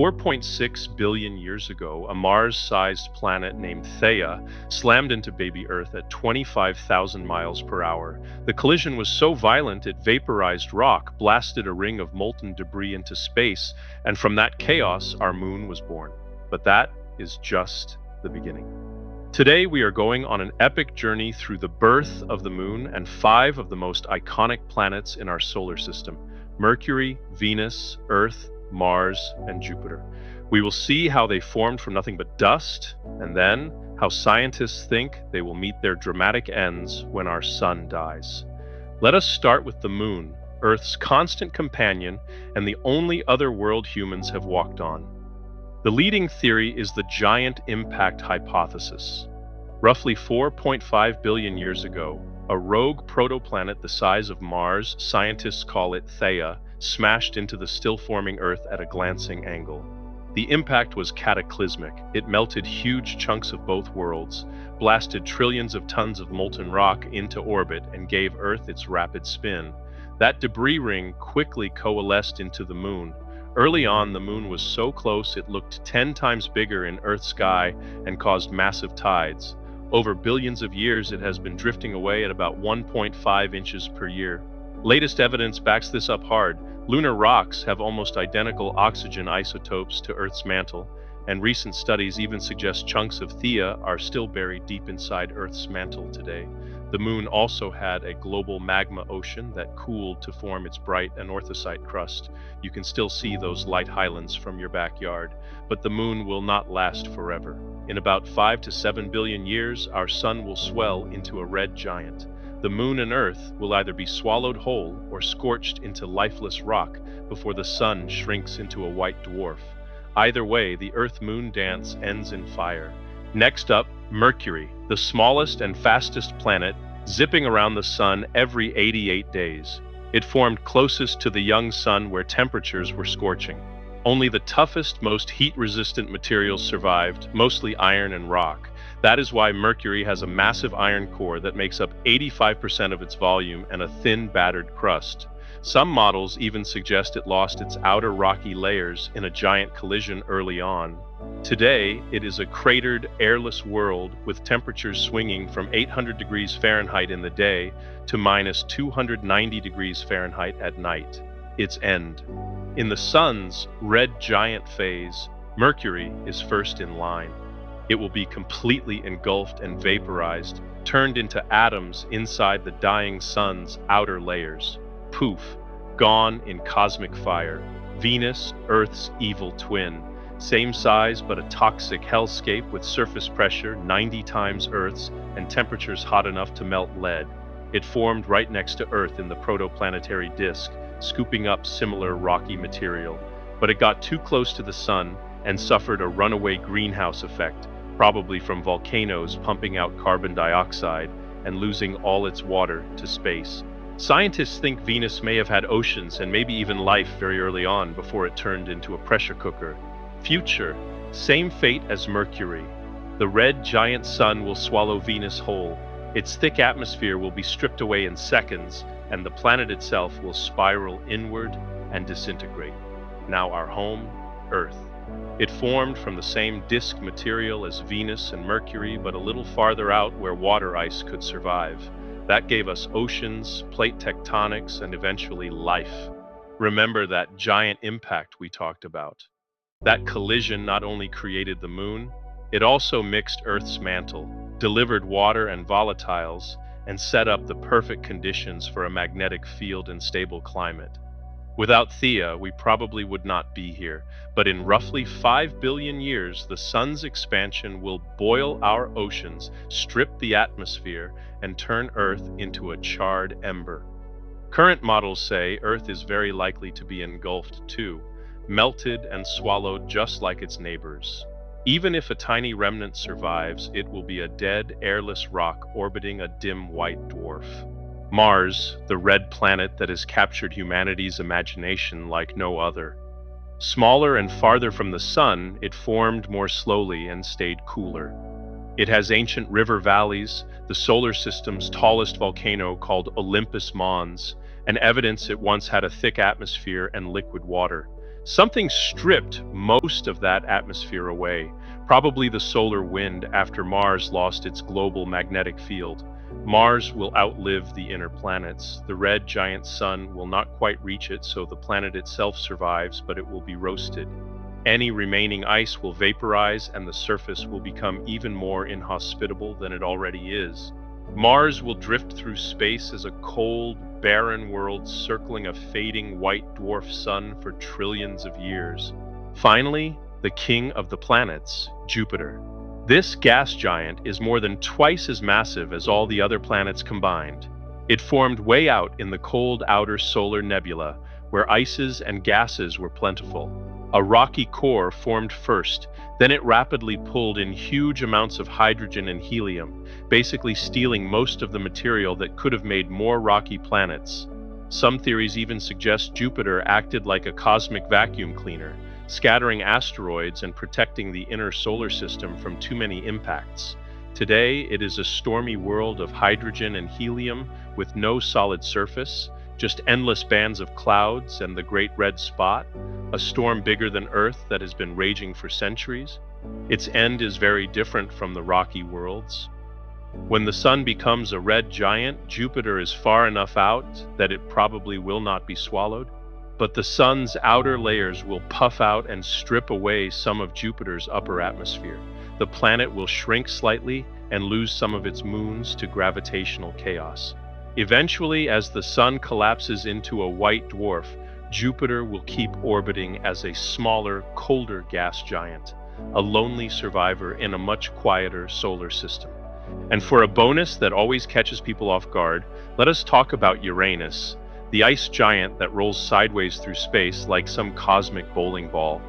4.6 billion years ago, a Mars-sized planet named Theia slammed into baby Earth at 25,000 miles per hour. The collision was so violent it vaporized rock, blasted a ring of molten debris into space, and from that chaos, our moon was born. But that is just the beginning. Today, we are going on an epic journey through the birth of the moon and 5 of the most iconic planets in our solar system: Mercury, Venus, Earth, Mars, and Jupiter. We will see how they formed from nothing but dust, and then how scientists think they will meet their dramatic ends when our sun dies. Let us start with the moon, Earth's constant companion and the only other world humans have walked on. The leading theory is the giant impact hypothesis. Roughly 4.5 billion years ago, a rogue protoplanet the size of Mars, scientists call it Theia, smashed into the still-forming Earth at a glancing angle. The impact was cataclysmic. It melted huge chunks of both worlds, blasted trillions of tons of molten rock into orbit, and gave Earth its rapid spin. That debris ring quickly coalesced into the moon. Early on, the moon was so close it looked 10 times bigger in Earth's sky and caused massive tides. Over billions of years, it has been drifting away at about 1.5 inches per year. Latest evidence backs this up hard. Lunar rocks have almost identical oxygen isotopes to Earth's mantle, and recent studies even suggest chunks of Theia are still buried deep inside Earth's mantle today. The moon also had a global magma ocean that cooled to form its bright anorthosite crust. You can still see those light highlands from your backyard, but the moon will not last forever. In about 5 to 7 billion years, our sun will swell into a red giant. The moon and Earth will either be swallowed whole or scorched into lifeless rock before the sun shrinks into a white dwarf. Either way, the Earth-Moon dance ends in fire. Next up, Mercury, the smallest and fastest planet, zipping around the sun every 88 days. It formed closest to the young sun where temperatures were scorching. Only the toughest, most heat-resistant materials survived, mostly iron and rock. That is why Mercury has a massive iron core that makes up 85% of its volume and a thin, battered crust. Some models even suggest it lost its outer rocky layers in a giant collision early on. Today, it is a cratered, airless world with temperatures swinging from 800 degrees Fahrenheit in the day to minus 290 degrees Fahrenheit at night. Its end. In the sun's red giant phase, Mercury is first in line. It will be completely engulfed and vaporized, turned into atoms inside the dying sun's outer layers. Poof, gone in cosmic fire. Venus, Earth's evil twin. Same size but a toxic hellscape with surface pressure 90 times Earth's and temperatures hot enough to melt lead. It formed right next to Earth in the protoplanetary disk, scooping up similar rocky material. But it got too close to the sun and suffered a runaway greenhouse effect, probably from volcanoes pumping out carbon dioxide and losing all its water to space. Scientists think Venus may have had oceans and maybe even life very early on before it turned into a pressure cooker. Future, same fate as Mercury. The red giant sun will swallow Venus whole. Its thick atmosphere will be stripped away in seconds, and the planet itself will spiral inward and disintegrate. Now our home, Earth. It formed from the same disk material as Venus and Mercury, but a little farther out where water ice could survive. That gave us oceans, plate tectonics, and eventually life. Remember that giant impact we talked about. That collision not only created the moon, it also mixed Earth's mantle, delivered water and volatiles, and set up the perfect conditions for a magnetic field and stable climate. Without Theia, we probably would not be here, but in roughly 5 billion years, the sun's expansion will boil our oceans, strip the atmosphere, and turn Earth into a charred ember. Current models say Earth is very likely to be engulfed too, melted and swallowed just like its neighbors. Even if a tiny remnant survives, it will be a dead, airless rock orbiting a dim white dwarf. Mars, the red planet that has captured humanity's imagination like no other. Smaller and farther from the sun, it formed more slowly and stayed cooler. It has ancient river valleys, the solar system's tallest volcano called Olympus Mons, and evidence it once had a thick atmosphere and liquid water. Something stripped most of that atmosphere away, probably the solar wind after Mars lost its global magnetic field. Mars will outlive the inner planets. The red giant sun will not quite reach it, so the planet itself survives, but it will be roasted. Any remaining ice will vaporize, and the surface will become even more inhospitable than it already is. Mars will drift through space as a cold, barren world circling a fading white dwarf sun for trillions of years. Finally, the king of the planets, Jupiter. This gas giant is more than twice as massive as all the other planets combined. It formed way out in the cold outer solar nebula, where ices and gases were plentiful. A rocky core formed first, then it rapidly pulled in huge amounts of hydrogen and helium, basically stealing most of the material that could have made more rocky planets. Some theories even suggest Jupiter acted like a cosmic vacuum cleaner, scattering asteroids and protecting the inner solar system from too many impacts. Today, it is a stormy world of hydrogen and helium with no solid surface, just endless bands of clouds and the Great Red Spot, a storm bigger than Earth that has been raging for centuries. Its end is very different from the rocky worlds. When the sun becomes a red giant, Jupiter is far enough out that it probably will not be swallowed, but the sun's outer layers will puff out and strip away some of Jupiter's upper atmosphere. The planet will shrink slightly and lose some of its moons to gravitational chaos. Eventually, as the sun collapses into a white dwarf, Jupiter will keep orbiting as a smaller, colder gas giant, a lonely survivor in a much quieter solar system. And for a bonus that always catches people off guard, let us talk about Uranus, the ice giant that rolls sideways through space like some cosmic bowling ball.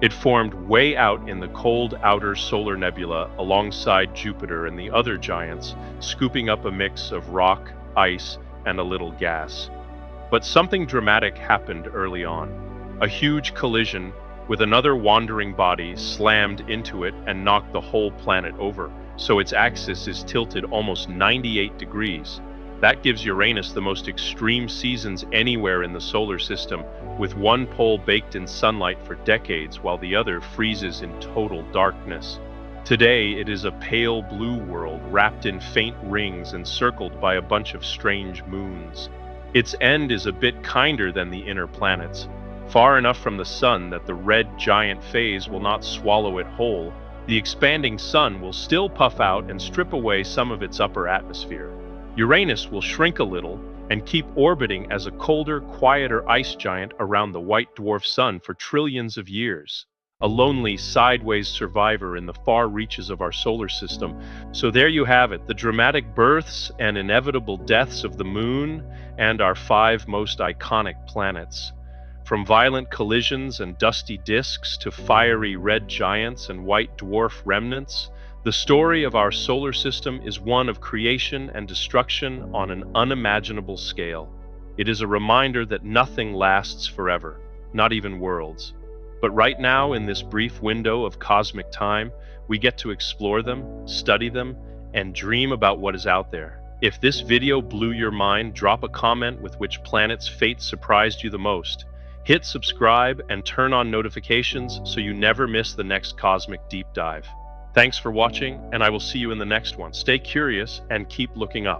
It formed way out in the cold outer solar nebula alongside Jupiter and the other giants, scooping up a mix of rock, ice, and a little gas. But something dramatic happened early on. A huge collision with another wandering body slammed into it and knocked the whole planet over, so its axis is tilted almost 98 degrees. That gives Uranus the most extreme seasons anywhere in the solar system, with one pole baked in sunlight for decades while the other freezes in total darkness. Today, it is a pale blue world wrapped in faint rings and circled by a bunch of strange moons. Its end is a bit kinder than the inner planets, far enough from the sun that the red giant phase will not swallow it whole. The expanding sun will still puff out and strip away some of its upper atmosphere. Uranus will shrink a little and keep orbiting as a colder, quieter ice giant around the white dwarf sun for trillions of years. A lonely, sideways survivor in the far reaches of our solar system. So there you have it, the dramatic births and inevitable deaths of the moon and our 5 most iconic planets. From violent collisions and dusty disks to fiery red giants and white dwarf remnants, the story of our solar system is one of creation and destruction on an unimaginable scale. It is a reminder that nothing lasts forever, not even worlds. But right now, in this brief window of cosmic time, we get to explore them, study them, and dream about what is out there. If this video blew your mind, drop a comment with which planet's fate surprised you the most. Hit subscribe and turn on notifications so you never miss the next cosmic deep dive. Thanks for watching, and I will see you in the next one. Stay curious and keep looking up.